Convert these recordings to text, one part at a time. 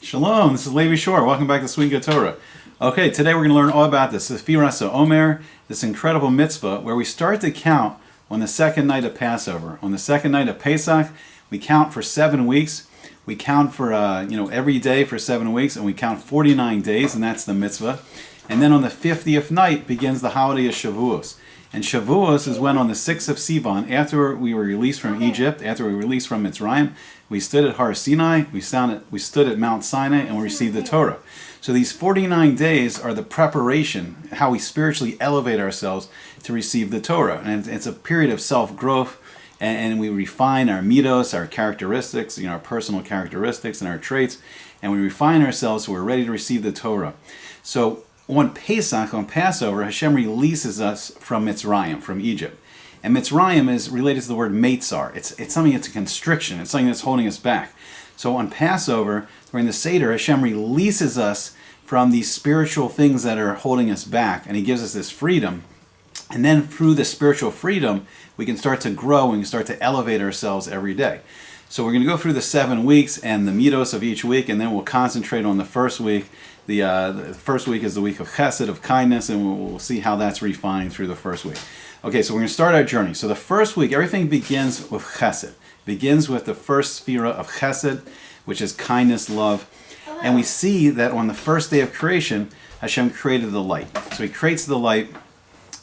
Shalom, this is Levi Shore. Welcome back to Sweet Good Torah. Okay, today we're going to learn all about the Sefirat HaOmer, this incredible mitzvah where we start to count on the second night of Passover. On the second night of Pesach, we count for 7 weeks. We count for every day for 7 weeks, and we count 49 days, and that's the mitzvah. And then on the 50th night begins the holiday of Shavuot. And Shavuot is when on the 6th of Sivan, after we were released from Egypt, after we were released from Mitzrayim, we stood at Har Sinai, we stood at Mount Sinai, and we received the Torah. So these 49 days are the preparation, how we spiritually elevate ourselves to receive the Torah. And it's a period of self-growth, and we refine our midos, our characteristics, our personal characteristics and our traits, and we refine ourselves so we're ready to receive the Torah. So on Pesach, on Passover, Hashem releases us from Mitzrayim, from Egypt. And Mitzrayim is related to the word Meitzar. It's something that's a constriction. It's something that's holding us back. So on Passover, during the Seder, Hashem releases us from these spiritual things that are holding us back. And He gives us this freedom. And then through the spiritual freedom, we can start to grow and we can start to elevate ourselves every day. So we're going to go through the 7 weeks and the midos of each week, and then we'll concentrate on the first week. The first week is the week of chesed, of kindness, and we'll see how that's refined through the first week. Okay, so we're going to start our journey. So the first week, everything begins with chesed. It begins with the first sefira of chesed, which is kindness, love. And we see that on the first day of creation, Hashem created the light. So He creates the light.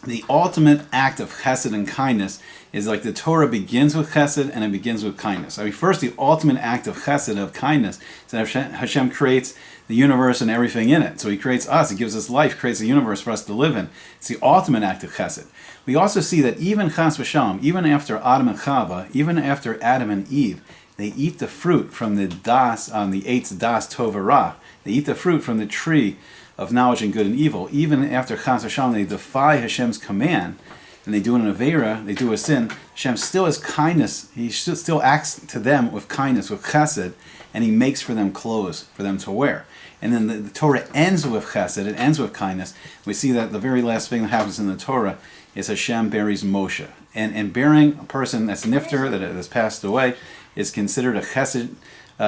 The ultimate act of chesed and kindness is like the Torah begins with chesed and it begins with kindness. I mean, first, the ultimate act of chesed, of kindness, is that Hashem creates the universe and everything in it. So He creates us, He gives us life, creates a universe for us to live in. It's the ultimate act of chesed. We also see that even chas v'shalom, even after Adam and Chava, even after Adam and Eve, they eat the fruit from the das, the eitz das tov v'ra. They eat the fruit from the tree of knowledge and good and evil. Even after chas v'shalom, they defy Hashem's command, and they do an avera, they do a sin. Hashem still has kindness. He still acts to them with kindness, with chesed, and He makes for them clothes for them to wear. And then the Torah ends with chesed, it ends with kindness. We see that the very last thing that happens in the Torah is Hashem buries Moshe. And burying a person that's nifter, that has passed away, is considered a chesed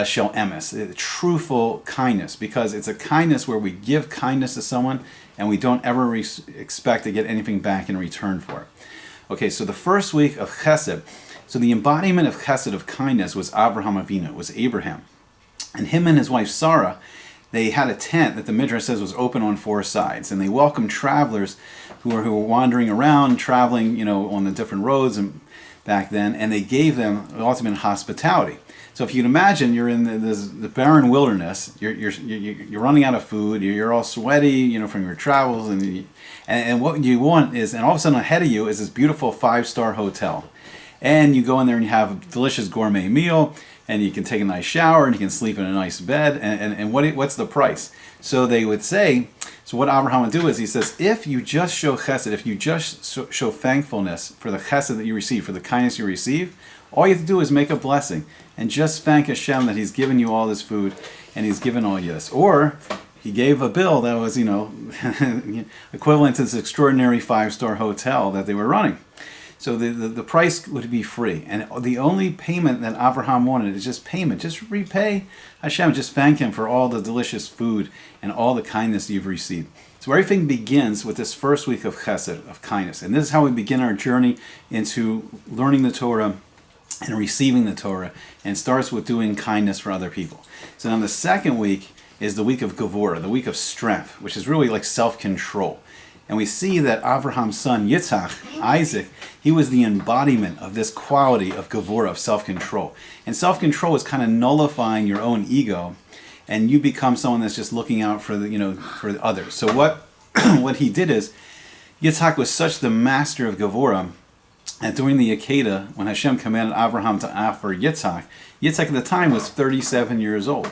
shel emes, a truthful kindness, because it's a kindness where we give kindness to someone and we don't ever expect to get anything back in return for it. Okay, so the first week of chesed, so the embodiment of chesed, of kindness, was Avraham Avinu, was Abraham. And him and his wife Sarah, they had a tent that the Midrash says was open on 4 sides, and they welcomed travelers who were wandering around, traveling, on the different roads and back then, and they gave them ultimate hospitality. So if you can imagine, you're in the barren wilderness, you're running out of food, you're all sweaty, from your travels, and what you want is, and all of a sudden ahead of you is this beautiful 5-star hotel, and you go in there and you have a delicious gourmet meal, and you can take a nice shower, and you can sleep in a nice bed, and what's the price? So they would say, so what Abraham would do is he says, if you just show chesed, if you just show thankfulness for the chesed that you receive, for the kindness you receive, all you have to do is make a blessing and just thank Hashem that He's given you all this food and He's given all you this. Or He gave a bill that was, equivalent to this extraordinary 5-star hotel that they were running. So the price would be free. And the only payment that Abraham wanted is just payment. Just repay Hashem. Just thank Him for all the delicious food and all the kindness you've received. So everything begins with this first week of chesed, of kindness. And this is how we begin our journey into learning the Torah and receiving the Torah. And it starts with doing kindness for other people. So now the second week is the week of Gevurah, the week of strength, which is really like self-control. And we see that Abraham's son, Yitzhak, Isaac, he was the embodiment of this quality of Gevurah, of self-control. And self-control is kind of nullifying your own ego, and you become someone that's just looking out for for others. So what he did is, Yitzhak was such the master of Gevurah that during the Akedah, when Hashem commanded Abraham to offer Yitzhak at the time was 37 years old.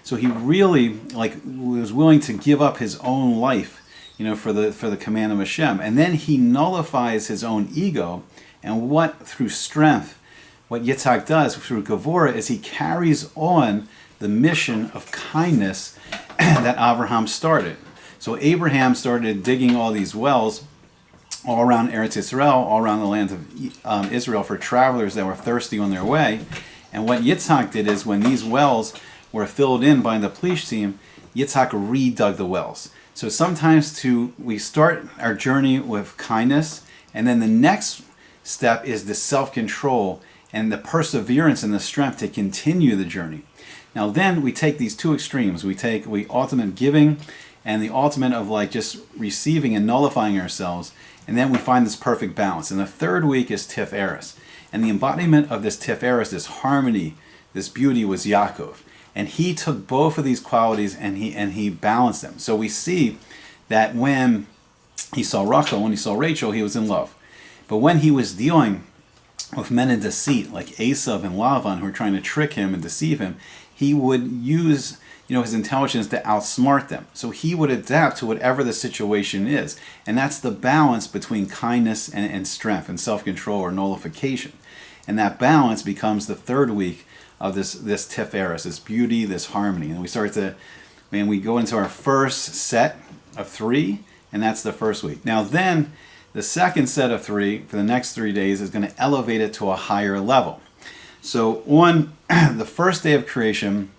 So he really was willing to give up his own life, for the command of Hashem. And then he nullifies his own ego, and through strength, what Yitzhak does through Gevurah is he carries on the mission of kindness that Abraham started. So Abraham started digging all these wells all around Eretz Yisrael, all around the land of Israel for travelers that were thirsty on their way. And what Yitzhak did is when these wells were filled in by the Plishtim, Yitzhak redug the wells. So sometimes we start our journey with kindness, and then the next step is the self-control and the perseverance and the strength to continue the journey. Now then we take these two extremes. We ultimate giving and the ultimate of like just receiving and nullifying ourselves, and then we find this perfect balance. And the third week is Tiferes. And the embodiment of this Tiferes, this harmony, this beauty, was Yaakov. And he took both of these qualities and he balanced them. So we see that when he saw Rachel, he was in love. But when he was dealing with men in deceit, like Esav and Lavan, who were trying to trick him and deceive him, he would use his intelligence to outsmart them. So he would adapt to whatever the situation is. And that's the balance between kindness and strength and self-control or nullification. And that balance becomes the third week of this Tiferes, this beauty, this harmony. And we go into our first set of 3, and that's the first week. Now then, the second set of 3 for the next 3 days is going to elevate it to a higher level. So on the first day of creation,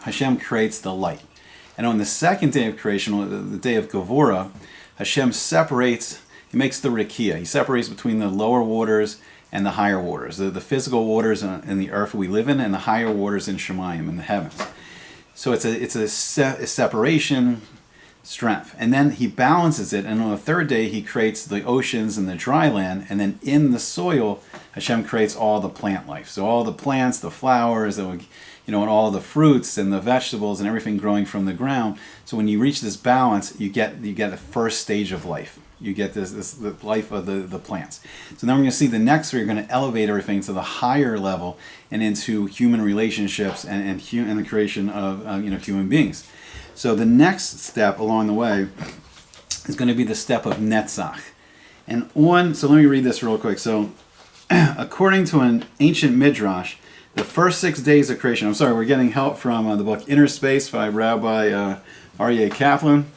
Hashem creates the light. And on the second day of creation, the day of Gevurah, Hashem he makes the Rikiah. He separates between the lower waters and the higher waters, the physical waters in the earth we live in, and the higher waters in Shemayim, in the heavens. So it's a separation, strength. And then he balances it, and on the third day he creates the oceans and the dry land, and then in the soil Hashem creates all the plant life. So all the plants, the flowers, and all the fruits and the vegetables and everything growing from the ground. So when you reach this balance, you get the first stage of life. You get the life of the plants. So then we're going to see the next 3 are going to elevate everything to the higher level and into human relationships and the creation of human beings. So the next step along the way is going to be the step of Netzach. So let me read this real quick. So according to an ancient midrash, the first 6 days of creation, we're getting help from the book Inner Space by Rabbi Aryeh Kaplan.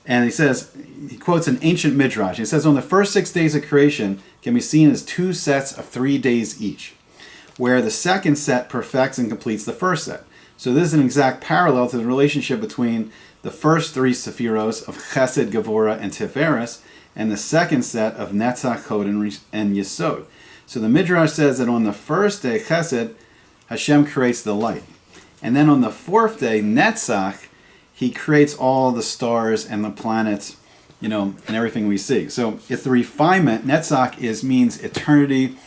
And he quotes an ancient midrash. He says, on the first 6 days of creation can be seen as 2 sets of 3 days each, where the second set perfects and completes the first set. So this is an exact parallel to the relationship between the first 3 Sephiros of Chesed, Gevurah, and Tiferes, and the second set of Netzach, Hod, and Yesod. So the midrash says that on the first day, Chesed, Hashem creates the light. And then on the 4th day, Netzach, he creates all the stars and the planets, and everything we see. So it's the refinement. Netzach means eternity.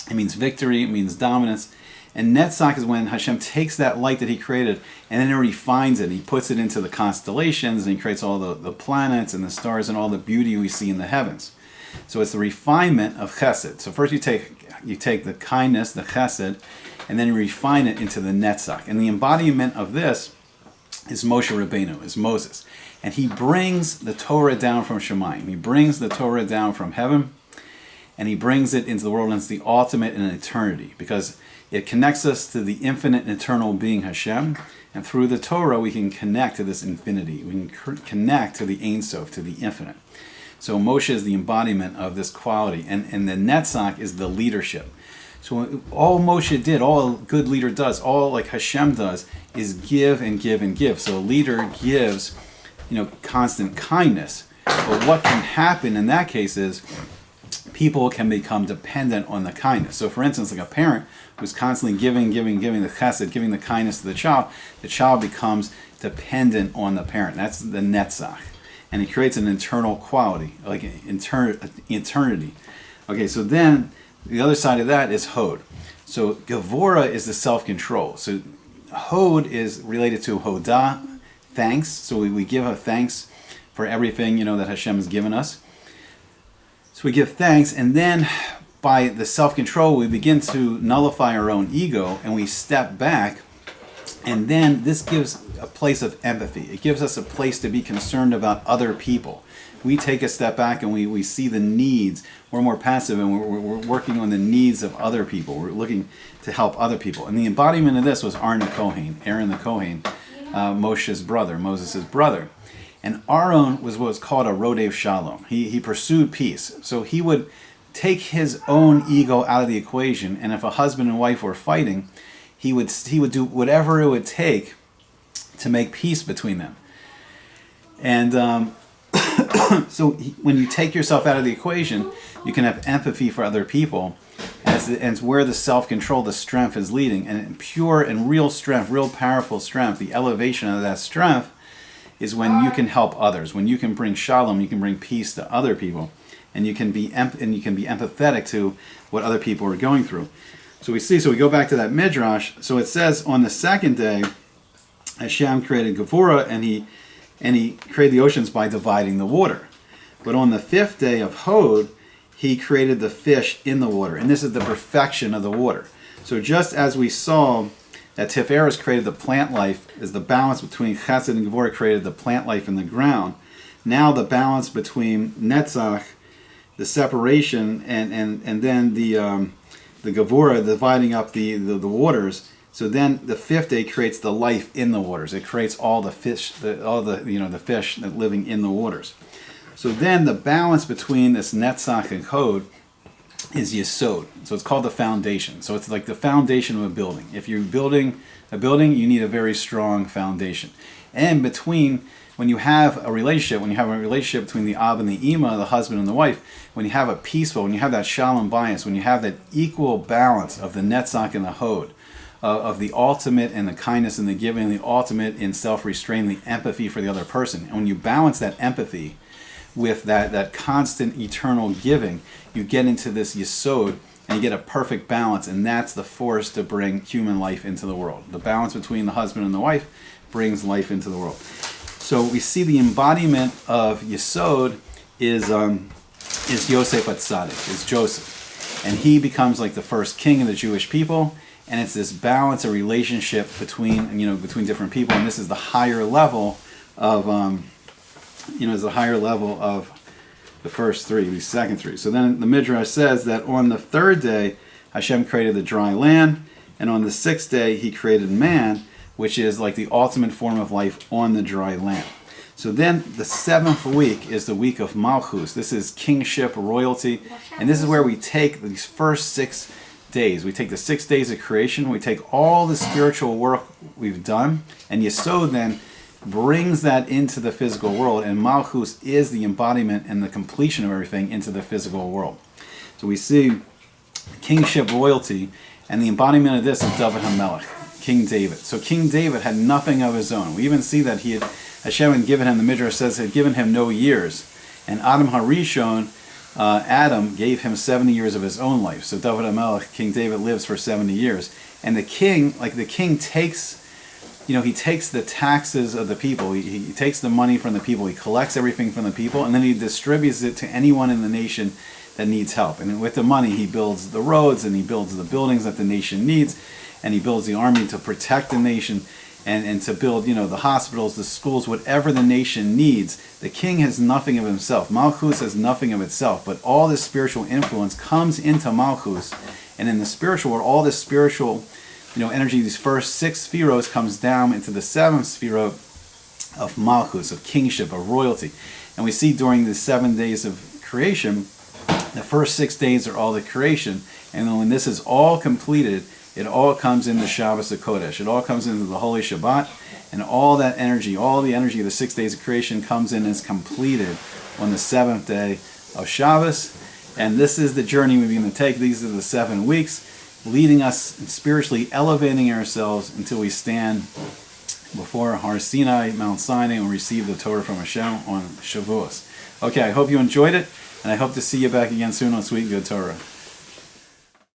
It means victory. It means dominance. And Netzach is when Hashem takes that light that he created and then he refines it. He puts it into the constellations and he creates all the planets and the stars and all the beauty we see in the heavens. So it's the refinement of Chesed. So first you take the kindness, the Chesed, and then you refine it into the Netzach. And the embodiment of this is Moshe Rabbeinu, is Moses. And he brings the Torah down from Shemayim. He brings the Torah down from heaven, and he brings it into the world, and it's the ultimate in eternity, because it connects us to the infinite and eternal being Hashem, and through the Torah we can connect to this infinity. We can connect to the Ein Sof, to the infinite. So Moshe is the embodiment of this quality, and the Netzach is the leadership. So all Moshe did, all a good leader does, all like Hashem does, is give and give and give. So a leader gives, constant kindness. But what can happen in that case is people can become dependent on the kindness. So for instance, like a parent who's constantly giving the chesed, giving the kindness to the child becomes dependent on the parent. That's the Netzach. And it creates an internal quality, like eternity. Okay, so then the other side of that is Hod. So Gevurah is the self-control. So Hod is related to Hodah, thanks. So we give a thanks for everything, that Hashem has given us. So we give thanks, and then by the self-control, we begin to nullify our own ego, and we step back, and then this gives a place of empathy. It gives us a place to be concerned about other people. We take a step back and we see the needs. We're more passive, and we're working on the needs of other people. We're looking to help other people. And the embodiment of this was Aaron the Kohen, Moshe's brother, Moses' brother. And Aaron was what's called a Rodev Shalom. He pursued peace. So he would take his own ego out of the equation, and if a husband and wife were fighting, he would do whatever it would take to make peace between them. And so when you take yourself out of the equation, you can have empathy for other people, and it's where the self-control, the strength is leading. And pure and real strength, real powerful strength, the elevation of that strength is when you can help others, when you can bring shalom, you can bring peace to other people, and you can be empathetic to what other people are going through. So we go back to that midrash. So it says on the second day, Hashem created Gevurah, and he created the oceans by dividing the water. But on the fifth day of Hod, he created the fish in the water, and this is the perfection of the water. So just as we saw that Tiferes created the plant life, is the balance between Chesed and Gevurah created the plant life in the ground. Now the balance between Netzach, the separation, and then the Gevurah dividing up the waters. So then the fifth day creates the life in the waters. It creates all the fish, the fish that living in the waters. So then the balance between this Netzach and Hod is Yesod. So it's called the foundation. So it's like the foundation of a building. If you're building a building, you need a very strong foundation. And when you have a relationship between the Ab and the Ima, the husband and the wife, when you have when you have that shalom bias, when you have that equal balance of the Netzach and the Hod, of the ultimate and the kindness and the giving, the ultimate in self-restraint, the empathy for the other person. And when you balance that empathy with that constant eternal giving, you get into this yesod, and you get a perfect balance, and that's the force to bring human life into the world. The balance between the husband and the wife brings life into the world. So we see the embodiment of yesod is Yosef Atzadik, is Joseph. And he becomes like the first king of the Jewish people, and it's this balance, a relationship between different people, and this is the higher level of the first three, the second three. So then the Midrash says that on the third day, Hashem created the dry land, and on the sixth day, he created man, which is like the ultimate form of life on the dry land. So then the seventh week is the week of Malchus. This is kingship, royalty, and this is where we take these first 6 days. We take the 6 days of creation, we take all the spiritual work we've done, and Yesod then brings that into the physical world, and Malchus is the embodiment and the completion of everything into the physical world. So we see kingship, royalty, and the embodiment of this is David HaMelech, King David. So King David had nothing of his own. We even see that Hashem had given him, the Midrash says, had given him no years, and Adam HaRishon, Adam gave him 70 years of his own life. So David HaMelech, King David, lives for 70 years, and the king takes. He takes the taxes of the people, he takes the money from the people, he collects everything from the people, and then he distributes it to anyone in the nation that needs help. And with the money, he builds the roads, and he builds the buildings that the nation needs, and he builds the army to protect the nation, and to build, the hospitals, the schools, whatever the nation needs. The king has nothing of himself. Malchus has nothing of itself, but all this spiritual influence comes into Malchus, and in the spiritual world, all this spiritual energy, these first 6 spheros comes down into the 7th sphero of Malchus, of kingship, of royalty. And we see during the 7 days of creation, the first 6 days are all the creation, and then when this is all completed, it all comes into Shabbos HaKodesh. It all comes into the Holy Shabbat, and all that energy, all the energy of the 6 days of creation comes in and is completed on the 7th day of Shabbos. And this is the journey we're going to take. These are the 7 weeks, leading us spiritually, elevating ourselves until we stand before Har Sinai, Mount Sinai, and receive the Torah from Hashem on Shavuot. Okay, I hope you enjoyed it, and I hope to see you back again soon on Sweet Good Torah.